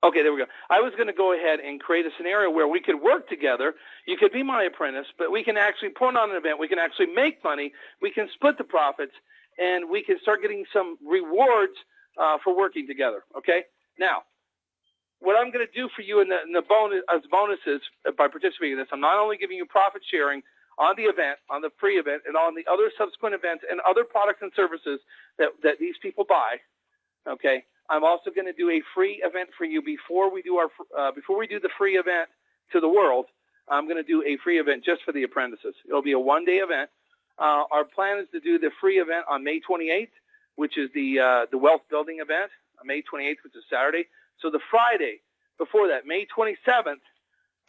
Okay, there we go. I was going to go ahead and create a scenario where we could work together. You could be my apprentice, but we can actually put on an event. We can actually make money. We can split the profits, and we can start getting some rewards for working together. Okay? Now, what I'm going to do for you in the bonus, as bonuses by participating in this, I'm not only giving you profit sharing on the event, on the free event, and on the other subsequent events and other products and services that these people buy. Okay? I'm also going to do a free event for you before we do the free event to the world. I'm going to do a free event just for the apprentices. It'll be a one-day event. Our plan is to do the free event on May 28th, which is the wealth building event, on May 28th, which is Saturday. So the Friday before that, May 27th,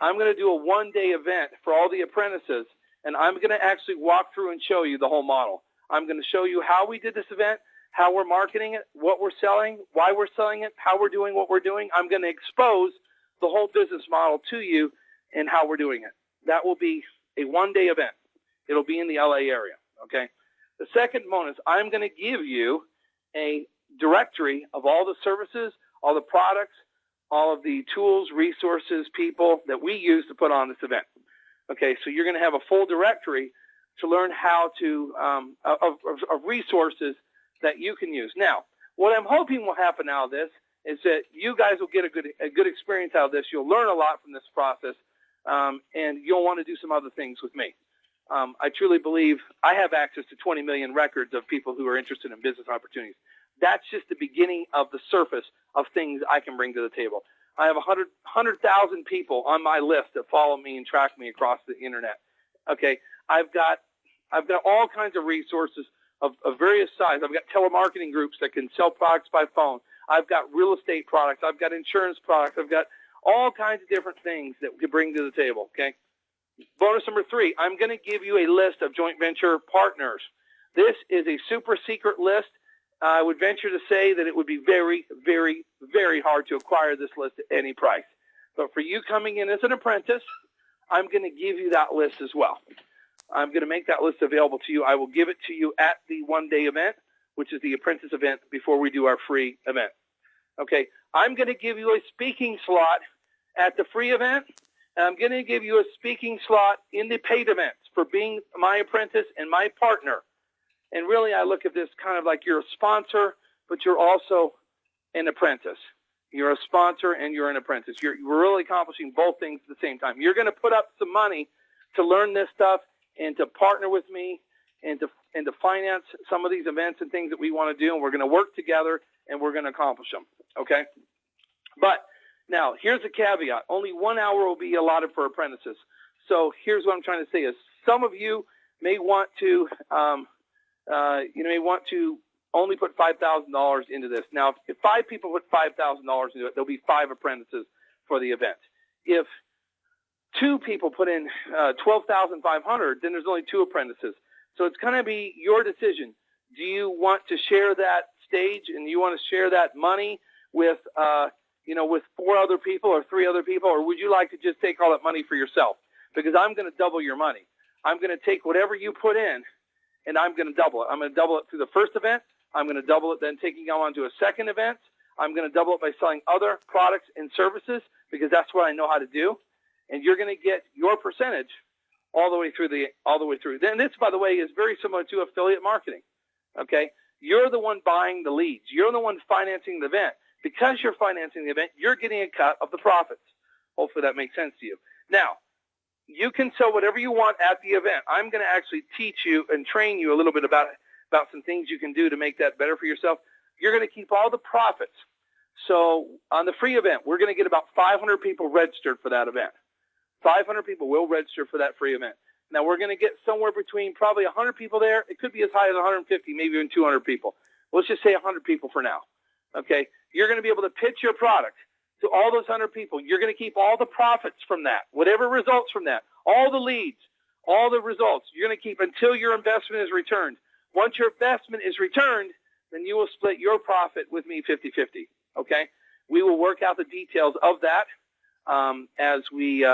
I'm going to do a one-day event for all the apprentices, and I'm going to actually walk through and show you the whole model. I'm going to show you how we did this event, how we're marketing it, what we're selling, why we're selling it, how we're doing what we're doing. I'm going to expose the whole business model to you and how we're doing it. That will be a one-day event. It'll be in the LA area, okay? The second bonus, I'm going to give you a directory of all the services, all the products, all of the tools, resources, people that we use to put on this event. Okay, so you're going to have a full directory to learn how to, of resources that you can use. Now, what I'm hoping will happen out of this is that you guys will get a good experience out of this. You'll learn a lot from this process, and you'll want to do some other things with me. I truly believe I have access to 20 million records of people who are interested in business opportunities. That's just the beginning of the surface of things I can bring to the table. I have 100,000 people on my list that follow me and track me across the internet. Okay, I've got all kinds of resources of various sizes. I've got telemarketing groups that can sell products by phone. I've got real estate products. I've got insurance products. I've got all kinds of different things that we can bring to the table, okay? Bonus number 3, I'm going to give you a list of joint venture partners. This is a super secret list. I would venture to say that it would be very, very, very hard to acquire this list at any price. But for you coming in as an apprentice, I'm going to give you that list as well. I'm going to make that list available to you. I will give it to you at the one-day event, which is the apprentice event, before we do our free event. Okay, I'm going to give you a speaking slot at the free event, and I'm going to give you a speaking slot in the paid events for being my apprentice and my partner. And really, I look at this kind of like you're a sponsor, but you're also an apprentice. You're a sponsor and you're an apprentice. You're really accomplishing both things at the same time. You're going to put up some money to learn this stuff and to partner with me and to finance some of these events and things that we want to do, and we're going to work together and we're going to accomplish them, okay? But now, here's a caveat. Only 1 hour will be allotted for apprentices. So here's what I'm trying to say is some of you may want to, only put $5,000 into this. Now, if 5 people put $5,000 into it, there'll be 5 apprentices for the event. If 2 people put in $12,500, then there's only 2 apprentices. So it's going to be your decision. Do you want to share that stage and you want to share that money with, with 4 other people or 3 other people, or would you like to just take all that money for yourself? Because I'm going to double your money. I'm going to take whatever you put in, and I'm going to double it. I'm going to double it through the first event. I'm going to double it then taking on to a second event. I'm going to double it by selling other products and services because that's what I know how to do. And you're going to get your percentage all the way through. Then this, by the way, is very similar to affiliate marketing. Okay, you're the one buying the leads. You're the one financing the event. Because you're financing the event, you're getting a cut of the profits. Hopefully that makes sense to you. Now, you can sell whatever you want at the event. I'm going to actually teach you and train you a little bit about some things you can do to make that better for yourself. You're going to keep all the profits. So on the free event, we're going to get about 500 people registered for that event. 500 people will register for that free event. Now, we're going to get somewhere between probably 100 people there. It could be as high as 150, maybe even 200 people. Let's just say 100 people for now. Okay? You're going to be able to pitch your product to all those 100 people. You're going to keep all the profits from that, whatever results from that, all the leads, all the results. You're going to keep until your investment is returned. Once your investment is returned, then you will split your profit with me 50-50. Okay? We will work out the details of that as we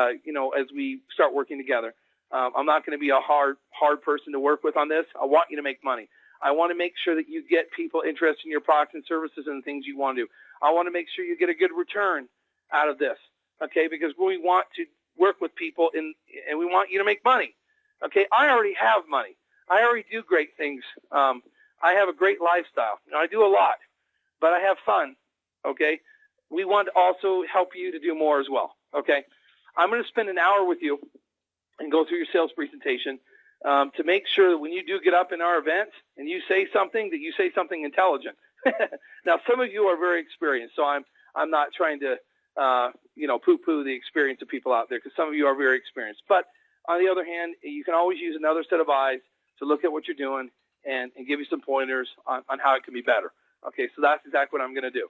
start working together. I'm not going to be a hard person to work with on this. I want you to make money. I want to make sure that you get people interested in your products and services and the things you want to do. I want to make sure you get a good return out of this, okay, because we want to work with people and we want you to make money. Okay, I already have money. I already do great things. I have a great lifestyle. I do a lot, but I have fun, okay? We want to also help you to do more as well, okay? I'm going to spend an hour with you and go through your sales presentation to make sure that when you do get up in our event and you say something, that you say something intelligent. Now, some of you are very experienced, so I'm not trying to, poo-poo the experience of people out there, because some of you are very experienced. But on the other hand, you can always use another set of eyes to look at what you're doing and give you some pointers on how it can be better. Okay, so that's exactly what I'm going to do.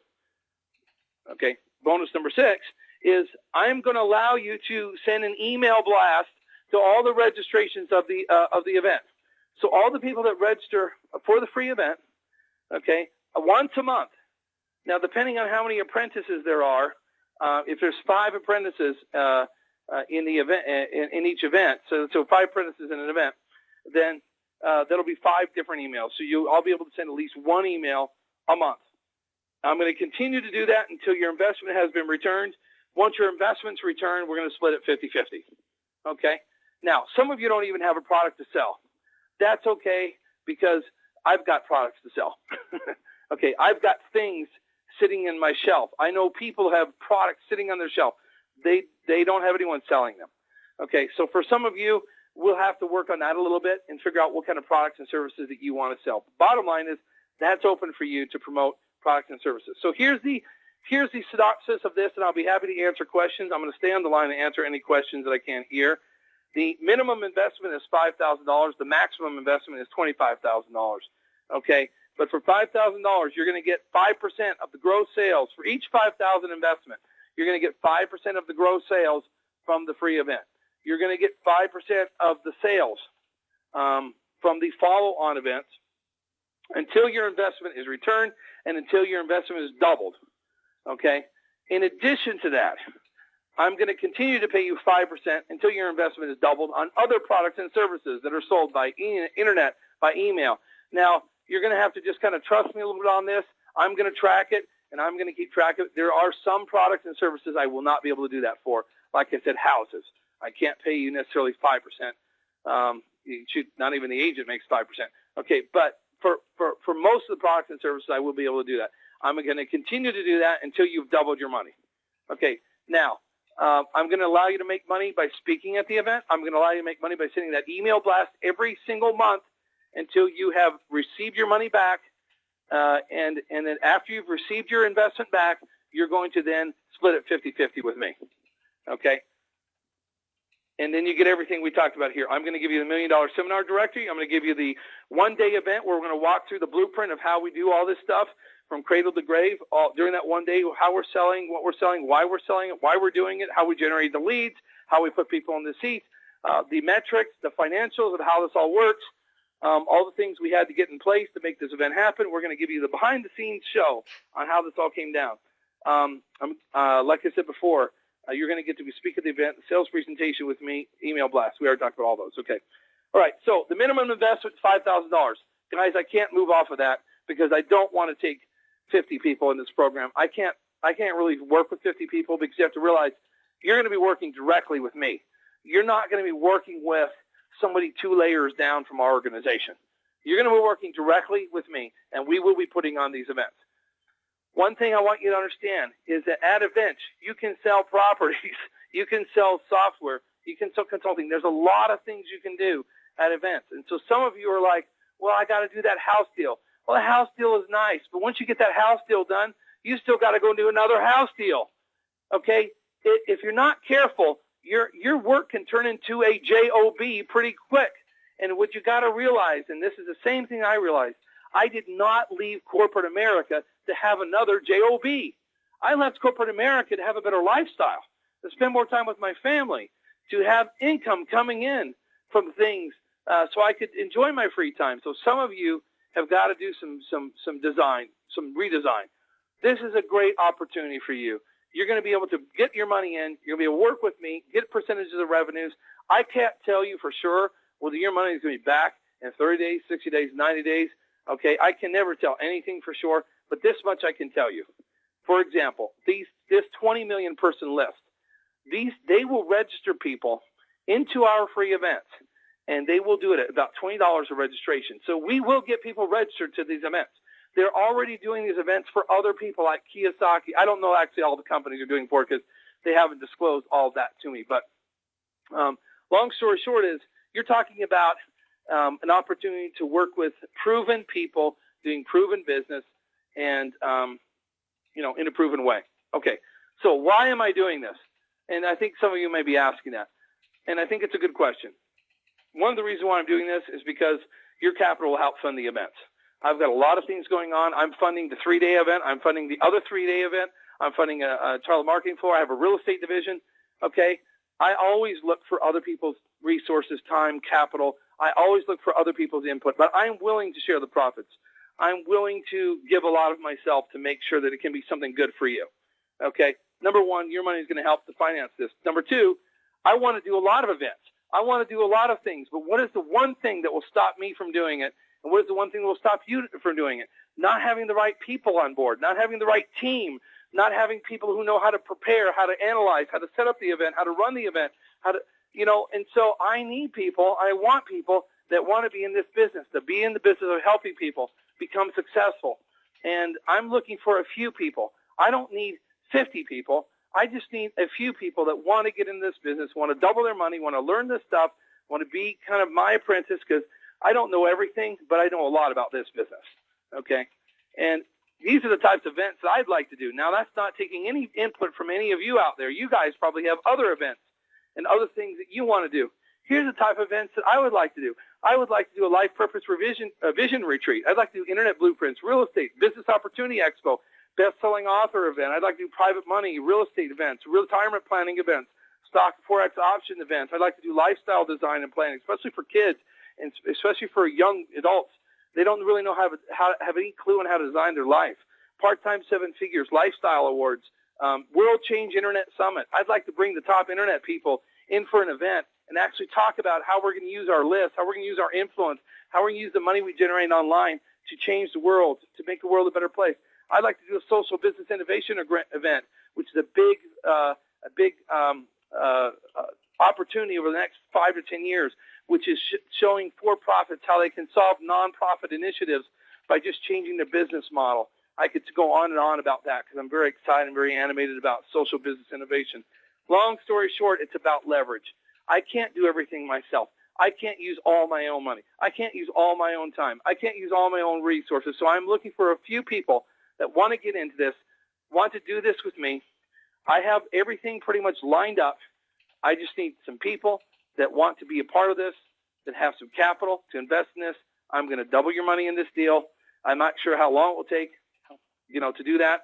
Okay, bonus number 6 is I'm going to allow you to send an email blast to all the registrations of the event. So all the people that register for the free event, okay, once a month. Now, depending on how many apprentices there are, if there's 5 apprentices in the event in each event, so 5 apprentices in an event, then that'll be 5 different emails. So I'll be able to send at least 1 email a month. I'm going to continue to do that until your investment has been returned. Once your investment's returned, we're going to split it 50-50. Okay? Now, some of you don't even have a product to sell. That's okay, because I've got products to sell. Okay, I've got things sitting in my shelf. I know people have products sitting on their shelf. They don't have anyone selling them. Okay, so for some of you, we'll have to work on that a little bit and figure out what kind of products and services that you want to sell. Bottom line is that's open for you to promote products and services. So here's the synopsis of this, and I'll be happy to answer questions. I'm going to stay on the line and answer any questions that I can hear. The minimum investment is $5,000. The maximum investment is $25,000. Okay, but for $5,000, you're going to get 5% of the gross sales. For each $5,000 investment, you're going to get 5% of the gross sales from the free event. You're going to get 5% of the sales from the follow-on events until your investment is returned and until your investment is doubled. Okay? In addition to that, I'm going to continue to pay you 5% until your investment is doubled on other products and services that are sold by internet, by email. Now, you're going to have to just kind of trust me a little bit on this. I'm going to track it, and I'm going to keep track of it. There are some products and services I will not be able to do that for. Like I said, houses. I can't pay you necessarily 5%. Not even the agent makes 5%. Okay, but for most of the products and services, I will be able to do that. I'm going to continue to do that until you've doubled your money. Okay, now, I'm going to allow you to make money by speaking at the event. I'm going to allow you to make money by sending that email blast every single month until you have received your money back. And then after you've received your investment back, you're going to then split it 50-50 with me. Okay? And then you get everything we talked about here. I'm going to give you the $1 Million Seminar Directory. I'm going to give you the one-day event where we're going to walk through the blueprint of how we do all this stuff from cradle to grave during that one day, how we're selling, what we're selling, why we're selling it, why we're doing it, how we generate the leads, how we put people in the seats, the metrics, the financials, and how this all works, all the things we had to get in place to make this event happen. We're going to give you the behind-the-scenes show on how this all came down. Like I said before, you're going to get to speak at the event, the sales presentation with me, email blast. We already talked about all those. Okay. All right. So the minimum investment is $5,000. Guys, I can't move off of that because I don't want to take 50 people in this program. I can't really work with 50 people because you have to realize you're going to be working directly with me. You're not going to be working with somebody 2 layers down from our organization. You're going to be working directly with me, and we will be putting on these events. One thing I want you to understand is that at events, you can sell properties, you can sell software, you can sell consulting. There's a lot of things you can do at events. And so some of you are like, well, I got to do that house deal. Well, a house deal is nice, but once you get that house deal done, you still got to go and do another house deal. Okay? If you're not careful, your work can turn into a job pretty quick. And what you got to realize, and this is the same thing I realized, I did not leave corporate America to have another job. I left corporate America to have a better lifestyle, to spend more time with my family, to have income coming in from things so I could enjoy my free time. So some of you have got to do some design, some redesign. This is a great opportunity for you. You're going to be able to get your money in. You're going to be able to work with me, get percentages of revenues. I can't tell you for sure whether your money is going to be back in 30 days, 60 days, 90 days. Okay, I can never tell anything for sure, but this much I can tell you. For example, this 20 million person list, they will register people into our free events, and they will do it at about $20 a registration. So we will get people registered to these events. They're already doing these events for other people like Kiyosaki. I don't know actually all the companies are doing for it because they haven't disclosed all of that to me. But long story short is you're talking about an opportunity to work with proven people doing proven business and, in a proven way. Okay, so why am I doing this? And I think some of you may be asking that. And I think it's a good question. One of the reasons why I'm doing this is because your capital will help fund the events. I've got a lot of things going on. I'm funding the 3-day event. I'm funding the other 3-day event. I'm funding a Charlotte marketing floor. I have a real estate division. Okay. I always look for other people's resources, time, capital. I always look for other people's input, but I'm willing to share the profits. I'm willing to give a lot of myself to make sure that it can be something good for you. Okay. Number one, your money is going to help to finance this. Number two, I want to do a lot of events. I want to do a lot of things, but what is the one thing that will stop me from doing it? And what is the one thing that will stop you from doing it? Not having the right people on board, not having the right team, not having people who know how to prepare, how to analyze, how to set up the event, how to run the event, and so I need people, I want people that want to be in this business, to be in the business of helping people become successful. And I'm looking for a few people. I don't need 50 people. I just need a few people that want to get in this business, want to double their money, want to learn this stuff, want to be kind of my apprentice, because I don't know everything, but I know a lot about this business. Okay? And these are the types of events that I'd like to do. Now, that's not taking any input from any of you out there. You guys probably have other events and other things that you want to do. Here's the type of events that I would like to do. I would like to do a life purpose vision retreat. I'd like to do internet blueprints, real estate, business opportunity expo, best-selling author event. I'd like to do private money, real estate events, retirement planning events, stock Forex option events. I'd like to do lifestyle design and planning, especially for kids and especially for young adults. They don't really know how to have any clue on how to design their life. Part-time 7 figures, lifestyle awards, World Change Internet Summit. I'd like to bring the top internet people in for an event and actually talk about how we're going to use our list, how we're going to use our influence, how we're going to use the money we generate online to change the world, to make the world a better place. I'd like to do a social business innovation event, which is a big opportunity over the next 5 to 10 years, which is showing for-profits how they can solve nonprofit initiatives by just changing their business model. I could go on and on about that because I'm very excited and very animated about social business innovation. Long story short, it's about leverage. I can't do everything myself. I can't use all my own money. I can't use all my own time. I can't use all my own resources. So I'm looking for a few people that want to get into this, want to do this with me. I have everything pretty much lined up. I just need some people that want to be a part of this, that have some capital to invest in this. I'm going to double your money in this deal. I'm not sure how long it will take, to do that.